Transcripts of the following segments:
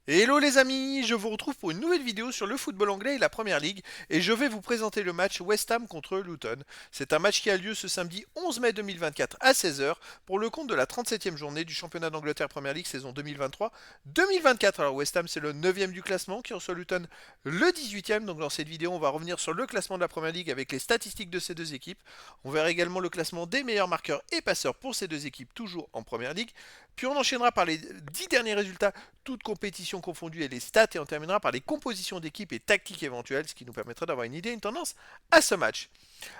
Hello les amis, je vous retrouve pour une nouvelle vidéo sur le football anglais et la Première Ligue et je vais vous présenter le match West Ham contre Luton. C'est un match qui a lieu ce samedi 11 mai 2024 à 16 heures pour le compte de la 37e journée du championnat d'Angleterre Première Ligue saison 2023-2024. Alors West Ham c'est le 9e du classement qui reçoit Luton le 18e. Donc dans cette vidéo on va revenir sur le classement de la Première Ligue avec les statistiques de ces deux équipes. On verra également le classement des meilleurs marqueurs et passeurs pour ces deux équipes toujours en Première Ligue. Puis on enchaînera par les 10 derniers résultats toutes compétitions confondues et les stats, et on terminera par les compositions d'équipe et tactiques éventuelles, ce qui nous permettra d'avoir une idée, une tendance à ce match.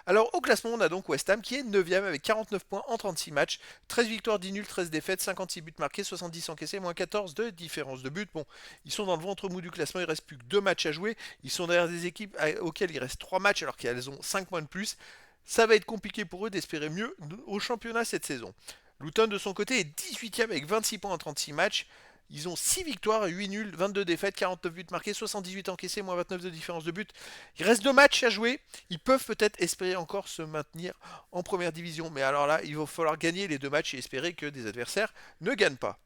Alors au classement, on a donc West Ham qui est 9ème avec 49 points en 36 matchs, 13 victoires, 10 nuls, 13 défaites, 56 buts marqués, 70 encaissés, moins 14 de différence de but. Bon, ils sont dans le ventre mou du classement, il ne reste plus que 2 matchs à jouer, ils sont derrière des équipes auxquelles il reste 3 matchs alors qu'elles ont 5 points de plus. Ça va être compliqué pour eux d'espérer mieux au championnat cette saison. Luton de son côté est 18ème avec 26 points en 36 matchs. Ils ont 6 victoires, 8 nuls, 22 défaites, 49 buts marqués, 78 encaissés, moins 29 de différence de but. Il reste 2 matchs à jouer. Ils peuvent peut-être espérer encore se maintenir en première division. Mais alors là, il va falloir gagner les 2 matchs et espérer que des adversaires ne gagnent pas.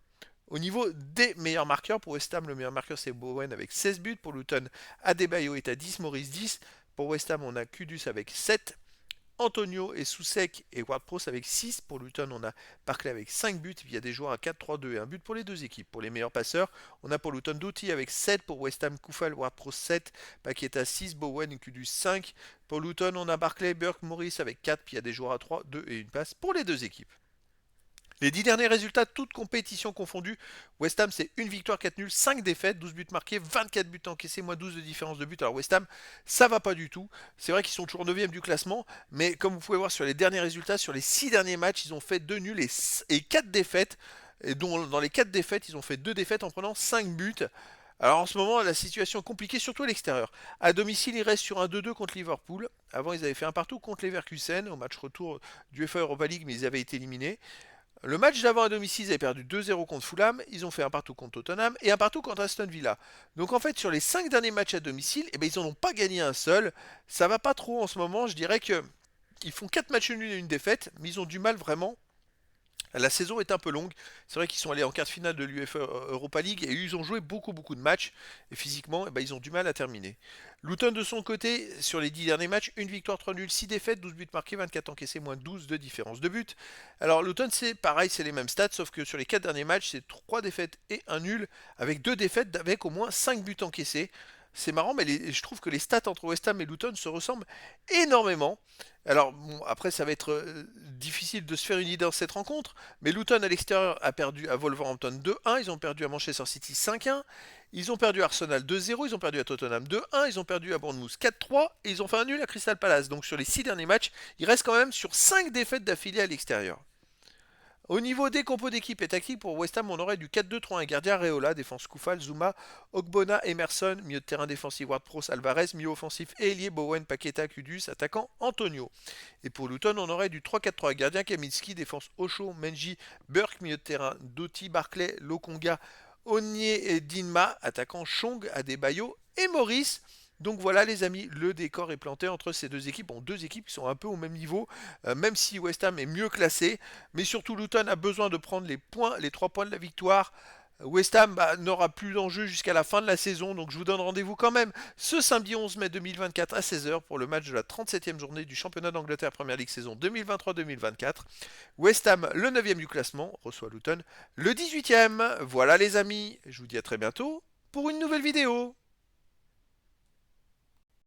Au niveau des meilleurs marqueurs, pour West Ham, le meilleur marqueur c'est Bowen avec 16 buts. Pour Luton, Adebayo est à 10, Maurice 10. Pour West Ham, on a Kudus avec 7. Antonio et Soucek et Ward-Prowse avec 6. Pour Luton, on a Barclay avec 5 buts. Il y a des joueurs à 4, 3, 2 et un but pour les deux équipes. Pour les meilleurs passeurs, on a pour Luton Doughty avec 7. Pour West Ham, Koufal, Ward-Prowse 7. Paqueta 6. Bowen et Kudus 5. Pour Luton, on a Barclay, Burke, Morris avec 4. Puis il y a des joueurs à 3, 2 et une passe pour les deux équipes. Les 10 derniers résultats, toutes compétitions confondues. West Ham, c'est une victoire, 4 nuls, 5 défaites, 12 buts marqués, 24 buts encaissés, moins 12 de différence de but. Alors West Ham, ça va pas du tout. C'est vrai qu'ils sont toujours 9e du classement, mais comme vous pouvez voir sur les derniers résultats, sur les 6 derniers matchs, ils ont fait 2 nuls et 4 défaites. Et dont dans les 4 défaites, ils ont fait 2 défaites en prenant 5 buts. Alors en ce moment, la situation est compliquée, surtout à l'extérieur. À domicile, ils restent sur un 2-2 contre Liverpool. Avant, ils avaient fait un partout contre Leverkusen au match retour du UEFA Europa League, mais ils avaient été éliminés. Le match d'avant à domicile, ils avaient perdu 2-0 contre Fulham, ils ont fait un partout contre Tottenham et un partout contre Aston Villa. Donc en fait, sur les 5 derniers matchs à domicile, eh ben, ils n'en ont pas gagné un seul. Ça va pas trop en ce moment, je dirais que ils font 4 matchs nuls et une défaite, mais ils ont du mal vraiment. La saison est un peu longue. C'est vrai qu'ils sont allés en quart de finale de l'UEFA Europa League et ils ont joué beaucoup de matchs. Et physiquement, eh ben, ils ont du mal à terminer. Luton de son côté, sur les 10 derniers matchs, une victoire, 3 nuls, 6 défaites, 12 buts marqués, 24 encaissés, moins 12 de différence de but. Alors Luton c'est pareil, c'est les mêmes stats, sauf que sur les 4 derniers matchs, c'est 3 défaites et un nul, avec 2 défaites avec au moins 5 buts encaissés. C'est marrant, mais je trouve que les stats entre West Ham et Luton se ressemblent énormément. Alors, bon, après, ça va être difficile de se faire une idée dans cette rencontre, mais Luton à l'extérieur a perdu à Wolverhampton 2-1, ils ont perdu à Manchester City 5-1, ils ont perdu à Arsenal 2-0, ils ont perdu à Tottenham 2-1, ils ont perdu à Bournemouth 4-3, et ils ont fait un nul à Crystal Palace. Donc sur les 6 derniers matchs, ils restent quand même sur 5 défaites d'affilée à l'extérieur. Au niveau des compos d'équipe et tactique, pour West Ham, on aurait du 4-2-3-1 gardien Reola, défense Koufal, Zuma, Ogbonna, Emerson, milieu de terrain défensif Ward-Prowse, Alvarez, milieu offensif Elie, Bowen, Paqueta, Kudus, attaquant Antonio. Et pour Luton, on aurait du 3-4-3 gardien Kaminski, défense Osho, Menji, Burke, milieu de terrain Doty, Barclay, Lokonga, Onye et Dinma, attaquant Chong, Adebayo et Maurice. Donc voilà les amis, le décor est planté entre ces deux équipes. Bon, deux équipes qui sont un peu au même niveau, même si West Ham est mieux classé. Mais surtout Luton a besoin de prendre les points, les 3 points de la victoire. West Ham n'aura plus d'enjeu jusqu'à la fin de la saison, donc je vous donne rendez-vous quand même ce samedi 11 mai 2024 à 16 heures pour le match de la 37e journée du championnat d'Angleterre Première Ligue saison 2023-2024. West Ham, le 9e du classement, reçoit Luton, le 18e. Voilà les amis, je vous dis à très bientôt pour une nouvelle vidéo.